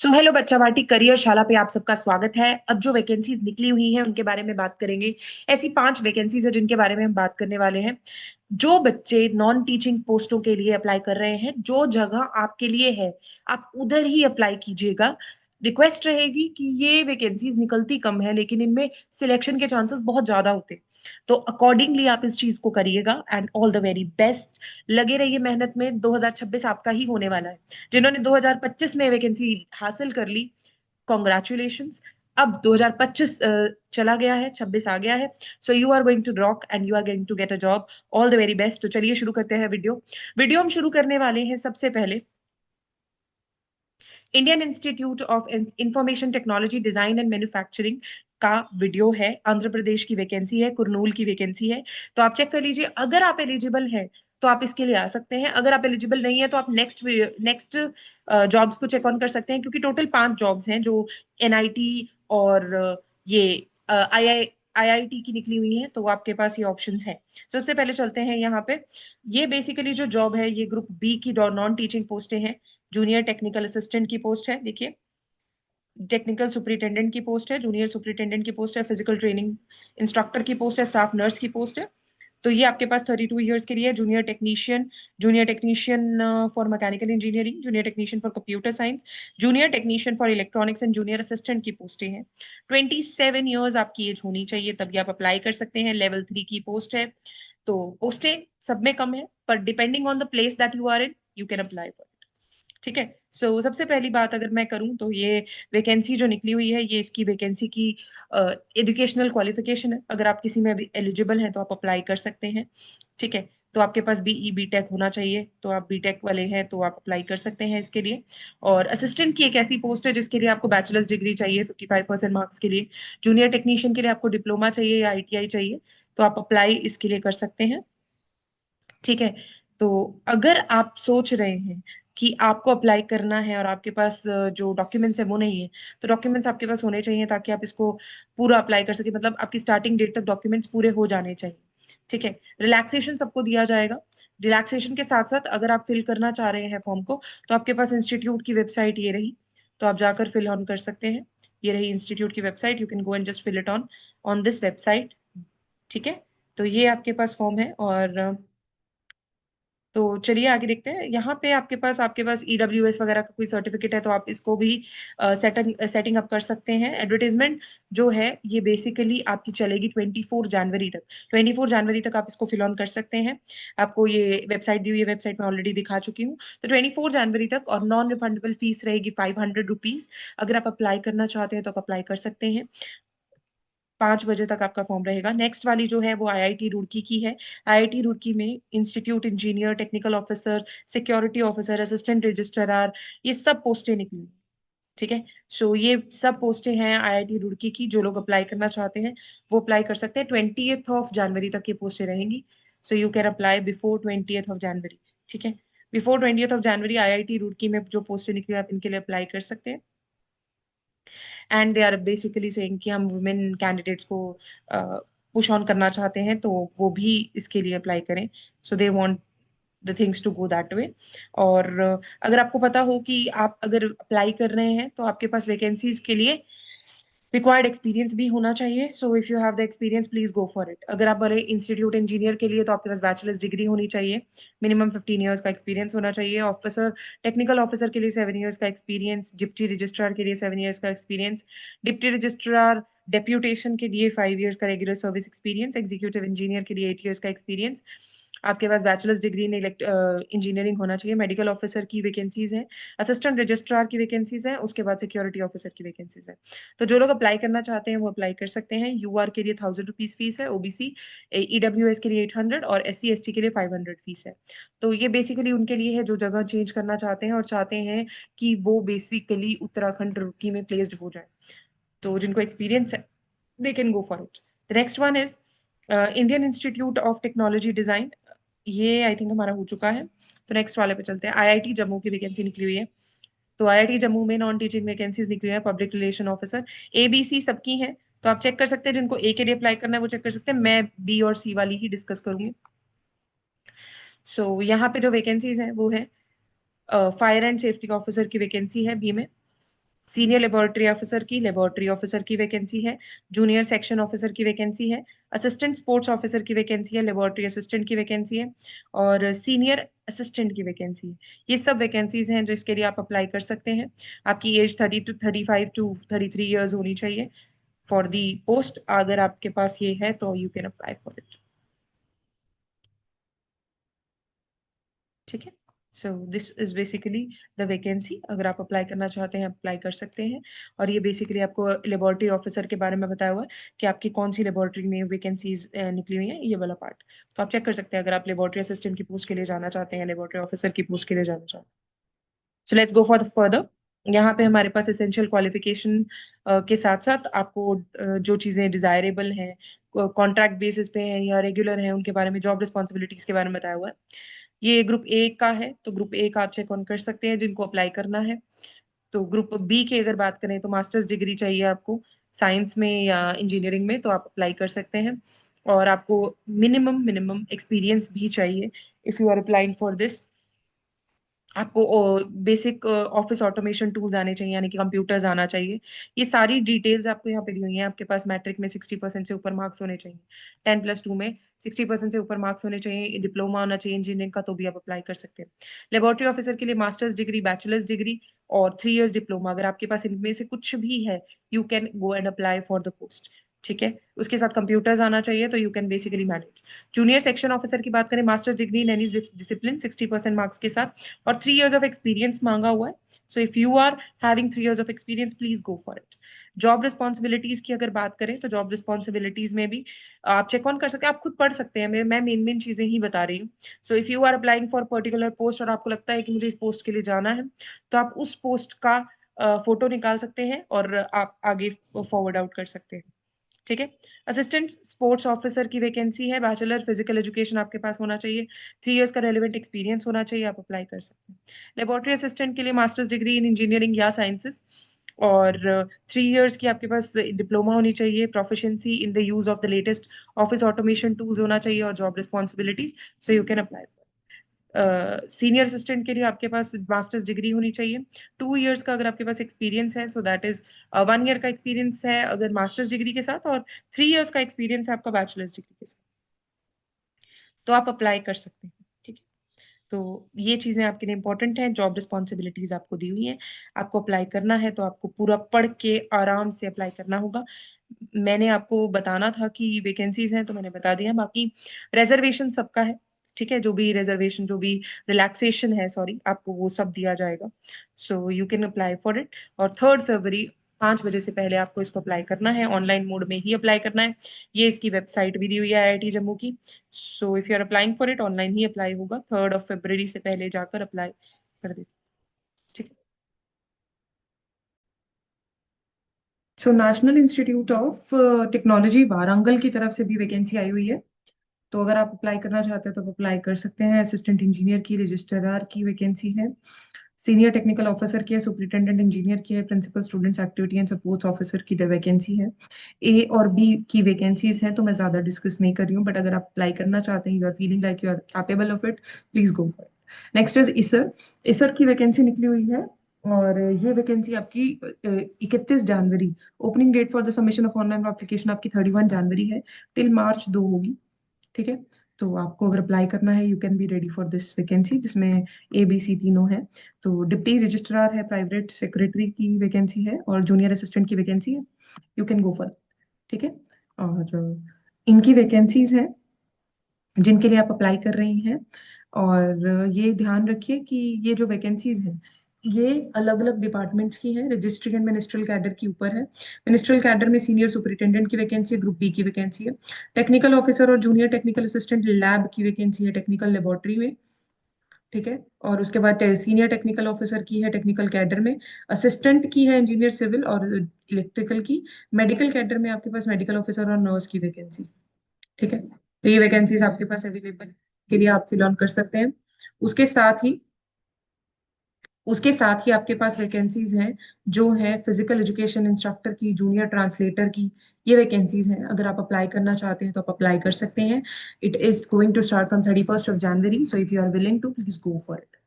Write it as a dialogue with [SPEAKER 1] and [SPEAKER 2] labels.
[SPEAKER 1] So hello बच्चा बाटी career शाला पे आप सबका स्वागत है। अब जो वैकेंसीज निकली हुई हैं उनके बारे में बात करेंगे। ऐसी 5 वैकेंसीज है जिनके बारे में हम बात करने वाले हैं। जो बच्चे नॉन टीचिंग पोस्टों के लिए अप्लाई कर रहे हैं, जो जगह आपके लिए है, आप उधर ही अप्लाई कीजिएगा। रिक्वेस्ट रहेगी कि ये वैकेंसीज निकलती कम है लेकिन इनमें सिलेक्शन के चांसेस बहुत ज्यादा होते हैं, तो अकॉर्डिंगली आप इस चीज को करिएगा। And all the very best. लगे रहिए मेहनत में, 2026 आपका ही होने वाला है। जिन्होंने 2025 में वैकेंसी हासिल कर ली, कॉन्ग्रेचुलेशंस। अब 2025 चला गया है, 26 आ गया है। So you are going to rock and you are going to get a job. All the very best. तो चलिए शुरू करते हैं वीडियो। वीडियो हम शुरू करने वाले हैं सबसे पहले Indian institute of information technology design and manufacturing का वीडियो है। आंध्र प्रदेश की वैकेंसी है, कुरनूल की वैकेंसी है। तो आप चेक कर लीजिए, अगर आप एलिजिबल है तो आप इसके लिए आ सकते हैं। अगर आप एलिजिबल नहीं है तो आप नेक्स्ट नेक्स्ट जॉब्स को चेक ऑन कर सकते हैं, क्योंकि टोटल 5 जॉब्स हैं जो एनआईटी और ये आईआईटी की निकली हुई हैं, तो आपके पास ये ऑप्शंस हैं। सबसे पहले चलते हैं यहाँ पे। ये बेसिकली जो जॉब है ये ग्रुप बी की नॉन टीचिंग पोस्टें हैं। जूनियर टेक्निकल असिस्टेंट की पोस्ट है, देखिए। टेक्निकल सुपरिटेंडेंट की पोस्ट है, जूनियर सुपरिटेंडेंट की पोस्ट है, फिजिकल ट्रेनिंग इंस्ट्रक्टर की पोस्ट है, स्टाफ नर्स की पोस्ट है। तो ये आपके पास 32 ईयर्स के लिए junior technician for mechanical engineering, junior technician for computer science, junior technician for electronics and junior assistant की पोस्टें हैं। 27 ईयर्स आपकी एज होनी चाहिए तभी आप अप्लाई कर सकते हैं। लेवल 3 की पोस्ट है। तो पोस्टें सब में कम है, पर depending on the place that you are in, you can apply for. ठीक है। सबसे पहली बात अगर मैं करूं तो ये वैकेंसी जो निकली हुई है, ये इसकी वैकेंसी की एजुकेशनल क्वालिफिकेशन है। अगर आप किसी में भी एलिजिबल हैं तो आप अप्लाई कर सकते हैं। ठीक है। तो आपके पास बीई बीटेक होना चाहिए, तो आप बीटेक वाले हैं तो आप अप्लाई कर सकते हैं इसके लिए। और असिस्टेंट की एक ऐसी पोस्ट है जिसके लिए आपको बैचलर्स डिग्री चाहिए 55% मार्क्स के लिए। जूनियर टेक्नीशियन के लिए आपको डिप्लोमा चाहिए या आईटीआई चाहिए, तो आप अप्लाई इसके लिए कर सकते हैं। ठीक है। तो अगर आप सोच रहे हैं कि आपको अप्लाई करना है और आपके पास जो डॉक्यूमेंट्स है वो नहीं है, तो डॉक्यूमेंट्स आपके पास होने चाहिए ताकि आप इसको पूरा अप्लाई कर सके। मतलब आपकी स्टार्टिंग डेट तक डॉक्यूमेंट्स पूरे हो जाने चाहिए। ठीक है। रिलैक्सेशन सबको दिया जाएगा। रिलैक्सेशन के साथ साथ अगर आप फिल करना चाह रहे हैं फॉर्म को, तो आपके पास इंस्टीट्यूट की वेबसाइट ये रही, तो आप जाकर फिल ऑन कर सकते हैं। ये रही इंस्टीट्यूट की website, you can go and just fill it on on this website. ठीक है। तो ये आपके पास फॉर्म है। और तो चलिए आगे देखते हैं। यहाँ पे आपके पास ईडब्ल्यूएस वगैरह का कोई सर्टिफिकेट है तो आप इसको भी सेटिंग अप कर सकते हैं। एडवर्टीजमेंट जो है ये बेसिकली आपकी चलेगी 24 जनवरी तक। 24 जनवरी तक आप इसको फिल ऑन कर सकते हैं। आपको ये वेबसाइट दी हुई है, वेबसाइट में ऑलरेडी दिखा चुकी हूँ। तो 24 जनवरी तक, और नॉन रिफंडेबल फीस रहेगी 500 रुपीज। अगर आप अप्लाई करना चाहते हैं तो आप अप्लाई कर सकते हैं। 5 बजे तक आपका फॉर्म रहेगा। नेक्स्ट वाली जो है वो आईआईटी रुड़की की है। आईआईटी रुड़की में institute engineer, technical officer, security officer, assistant registrar, ये सब पोस्टें निकली। ठीक है। ये सब पोस्टें हैं आईआईटी रुड़की की। जो लोग अप्लाई करना चाहते हैं वो अप्लाई कर सकते हैं। 20 जनवरी तक ये पोस्टें रहेंगी। यू कैन अप्लाई बिफोर 20 जनवरी। ठीक है। बिफोर 20 जनवरी आईआईटी रुड़की में जो पोस्टें निकली आप इनके लिए अप्लाई कर सकते हैं। And they are basically saying कि हम वुमेन कैंडिडेट्स को पुश ऑन करना चाहते हैं, तो वो भी इसके लिए अप्लाई करें। They want the things to go that way. और अगर आपको पता हो कि आप अगर अप्लाई कर रहे हैं तो आपके पास वैकेंसीज के लिए रिक्वायर्ड एक्सपीरियंस भी होना चाहिए। If you have the experience please go for it. अगर आप बड़े इंस्टीट्यूट इंजीनियर के लिए तो आपके पास बैचलर्स डिग्री होनी चाहिए। मिनिमम 15 ईयर्स का एक्सपीरियंस होना चाहिए। ऑफिसर, टेक्निकल ऑफिसर के लिए 7 ईयर्स का एक्सपीरियंस। डिप्टी रजिस्ट्रार के लिए 7 ईयर्स का एक्सपीरियंस। डिप्टी रजिस्ट्रार डेप्यूटेशन के लिए 5 ईयर्स का regular service experience. Executive engineer के लिए 8 ईयर्स का एक्सपीरियंस। आपके पास बैचलर्स डिग्री इन इंजीनियरिंग होना चाहिए। मेडिकल ऑफिसर की वैकेंसीज है, असिस्टेंट रजिस्ट्रार की वैकेंसीज है, उसके बाद सिक्योरिटी ऑफिसर की वैकेंसीज है। तो जो लोग अप्लाई करना चाहते हैं वो अप्लाई कर सकते हैं। यूआर के लिए 1000 रुपीज फीस है, ओबीसी ईडब्ल्यूएस के लिए 800 और एससी एसटी के लिए 500 फीस है। तो ये बेसिकली उनके लिए है जो जगह चेंज करना चाहते हैं और चाहते हैं कि वो बेसिकली उत्तराखंड रुड़की में प्लेस्ड हो जाए। तो जिनको एक्सपीरियंस है they can go for it. The next one is Indian institute of technology design. ये आई थिंक हमारा हो चुका है। तो नेक्स्ट वाले पे चलते हैं। आईआईटी जम्मू की वैकेंसी निकली हुई है। तो आईआईटी जम्मू में नॉन टीचिंग वैकेंसीज निकली है, पब्लिक रिलेशन ऑफिसर। एबीसी सबकी है, तो आप चेक कर सकते हैं। जिनको ए के लिए अप्लाई करना है वो चेक कर सकते हैं। मैं बी और सी वाली ही डिस्कस करूंगी। यहाँ पे जो वैकेंसीज हैं वो है फायर एंड सेफ्टी ऑफिसर की वैकेंसी है बी में। सीनियर लेबोरेटरी ऑफिसर की वैकेंसी है, जूनियर सेक्शन ऑफिसर की वैकेंसी है, असिस्टेंट स्पोर्ट्स ऑफिसर की वैकेंसी है, लेबोरेटरी असिस्टेंट की वैकेंसी है, और सीनियर असिस्टेंट की वैकेंसी है। ये सब वैकेंसीज हैं जो इसके लिए आप अप्लाई कर सकते हैं। आपकी एज 30 to 35 to 33 ईयर्स होनी चाहिए फॉर दी पोस्ट। अगर आपके पास ये है तो you can apply for it. ठीक है। So this is basically the vacancy. अगर आप अप्लाई करना चाहते हैं अप्लाई कर सकते हैं। और ये बेसिकली आपको लेबोरेटरी ऑफिसर के बारे में बताया हुआ है कि आपकी कौन सी लेबोरेटरी में वैकेंसीज निकली हुई है, ये वाला पार्ट। तो आप चेक कर सकते हैं अगर आप लेबोरेटरी असिस्टेंट की पोस्ट के लिए जाना चाहते हैं, लेबोरेटरी ऑफिसर की पोस्ट के लिए जाना चाहते हैं। So let's go for the further. यहाँ पे हमारे पास एसेंशियल क्वालिफिकेशन के साथ साथ आपको जो चीजें डिजायरेबल हैं, कॉन्ट्रैक्ट बेसिस पे हैं या रेगुलर हैं, उनके बारे में, जॉब रिस्पॉन्सिबिलिटीज के बारे में बताया हुआ है। ये ग्रुप ए का है, तो ग्रुप ए का आप चेक ऑन कर सकते हैं जिनको अप्लाई करना है। तो ग्रुप बी की अगर बात करें तो मास्टर्स डिग्री चाहिए आपको साइंस में या इंजीनियरिंग में, तो आप अप्लाई कर सकते हैं। और आपको मिनिमम मिनिमम एक्सपीरियंस भी चाहिए if you are applying for this. आपको बेसिक ऑफिस ऑटोमेशन टूल्स आने चाहिए, यानी कि कंप्यूटर्स आना चाहिए। ये सारी डिटेल्स आपको यहाँ पे दी हुई हैं। आपके पास मैट्रिक में 60% से ऊपर मार्क्स होने चाहिए, 10+2 में 60% से ऊपर मार्क्स होने चाहिए, डिप्लोमा होना चाहिए इंजीनियरिंग का, तो भी आप अप्लाई कर सकते हैं। लेबोरेटरी ऑफिसर के लिए मास्टर्स डिग्री, बैचलर्स डिग्री और 3 इयर्स डिप्लोमा, अगर आपके पास इनमें से कुछ भी है, you can go and apply for the post. ठीक है। उसके साथ कंप्यूटर्स आना चाहिए, तो you can basically manage. Junior section officer की बात करें, masters degree in any discipline 60% marks के साथ, और 3 इयर्स ऑफ एक्सपीरियंस मांगा हुआ है। So if you are having 3 years of experience, please go for it. Job responsibilities की अगर बात करें तो जॉब रिस्पॉन्सिबिलिटीज में भी आप चेक ऑन कर सकते हैं, आप खुद पढ़ सकते हैं, मैं मेन मेन चीजें ही बता रही हूँ। So if you are applying for particular post और आपको लगता है कि मुझे इस पोस्ट के लिए जाना है, तो आप उस पोस्ट का फोटो निकाल सकते हैं और आप आगे फॉरवर्ड आउट कर सकते हैं। ठीक है। असिस्टेंट स्पोर्ट्स ऑफिसर की वैकेंसी है, बैचलर फिजिकल एजुकेशन आपके पास होना चाहिए, 3 इयर्स का रेलिवेंट एक्सपीरियंस होना चाहिए, आप अप्लाई कर सकते हैं। लेबोरेटरी असिस्टेंट के लिए मास्टर्स डिग्री इन इंजीनियरिंग या साइंसेस, और 3 इयर्स की आपके पास डिप्लोमा होनी चाहिए, proficiency in the use of the latest office automation tools होना चाहिए, और job responsibilities. So you can apply. Senior assistant के लिए आपके पास मास्टर्स डिग्री होनी चाहिए, 2 इयर्स का अगर आपके पास एक्सपीरियंस है, सो दैट इज 1 ईयर का एक्सपीरियंस है अगर मास्टर्स डिग्री के साथ, और 3 इयर्स का एक्सपीरियंस है आपका बैचलर्स डिग्री के साथ, तो आप अप्लाई कर सकते हैं। ठीक है। तो ये चीजें आपके लिए इंपॉर्टेंट हैं। जॉब रिस्पॉन्सिबिलिटीज आपको दी हुई हैं, आपको अप्लाई करना है तो आपको पूरा पढ़ के आराम से अप्लाई करना होगा। मैंने आपको बताना था कि वैकेंसीज हैं तो मैंने बता दिया, बाकी रिजर्वेशन सबका है। ठीक है। जो भी रिजर्वेशन, जो भी रिलैक्सेशन है, सॉरी, आपको वो सब दिया जाएगा। So you can apply for it. और 3 फरवरी 5 बजे से पहले आपको इसको अप्लाई करना है, ऑनलाइन मोड में ही अप्लाई करना है। ये इसकी वेबसाइट भी दी हुई है आईआईटी जम्मू की। So if you are applying for it, online ही अप्लाई होगा, 3 फरवरी से पहले जाकर अप्लाई कर दे। ठीक है। So national institute of technology Warangal की तरफ से भी वैकेंसी आई हुई है। तो अगर आप अप्लाई करना चाहते हैं तो आप अप्लाई कर सकते हैं। असिस्टेंट इंजीनियर की, रजिस्ट्रार की वैकेंसी है, सीनियर टेक्निकल ऑफिसर की है, सुपरिटेंडेंट इंजीनियर की है, principal students activity and support officer की वैकेंसी है। ए और बी की वैकेंसीज हैं, तो मैं ज्यादा डिस्कस नहीं कर रही हूँ, बट अगर आप अप्लाई करना चाहते हैं, you are feeling like you are capable of it, please go for it. Next is ISER. ISER की वैकेंसी निकली हुई है, और ये वैकेंसी आपकी 31 जनवरी, opening date for the submission of online application आपकी 31 जनवरी है, टिल मार्च 2 होगी। ठीक है। तो आपको अगर अप्लाई करना है, you can be ready for this vacancy, जिसमें ABC तीनों है। तो डिप्टी रजिस्ट्रार है, प्राइवेट सेक्रेटरी की वैकेंसी है, और जूनियर असिस्टेंट की वैकेंसी है। You can go for. ठीक है। और इनकी वैकेंसीज हैं जिनके लिए आप अप्लाई कर रही हैं। और ये ध्यान रखिए कि ये जो वैकेंसीज हैं, ये अलग अलग डिपार्टमेंट्स की है। रजिस्ट्री एंड मिनिस्ट्रियल कैडर के ऊपर है। मिनिस्ट्रियल कैडर में सीनियर सुपरिटेंडेंट की वैकेंसी है, ग्रुप बी की वैकेंसी है। टेक्निकल ऑफिसर और जूनियर टेक्निकल असिस्टेंट लैब की वैकेंसी है, टेक्निकल लेबोरेटरी में। ठीक है। और उसके बाद सीनियर टेक्निकल ऑफिसर की है टेक्निकल कैडर में। असिस्टेंट की है इंजीनियर सिविल और इलेक्ट्रिकल की। मेडिकल कैडर में आपके पास मेडिकल ऑफिसर और नर्स की वैकेंसी। ठीक है। तो ये वैकेंसीज आपके पास अवेलेबल के लिए आप फिल ऑन कर सकते हैं। उसके साथ ही उसके साथ ही आपके पास वैकेंसीज हैं जो है फिजिकल एजुकेशन इंस्ट्रक्टर की, जूनियर ट्रांसलेटर की। ये वैकेंसीज हैं, अगर आप अप्लाई करना चाहते हैं तो आप अप्लाई कर सकते हैं। It is going to start from 31 January, so if you are willing to, please go for it.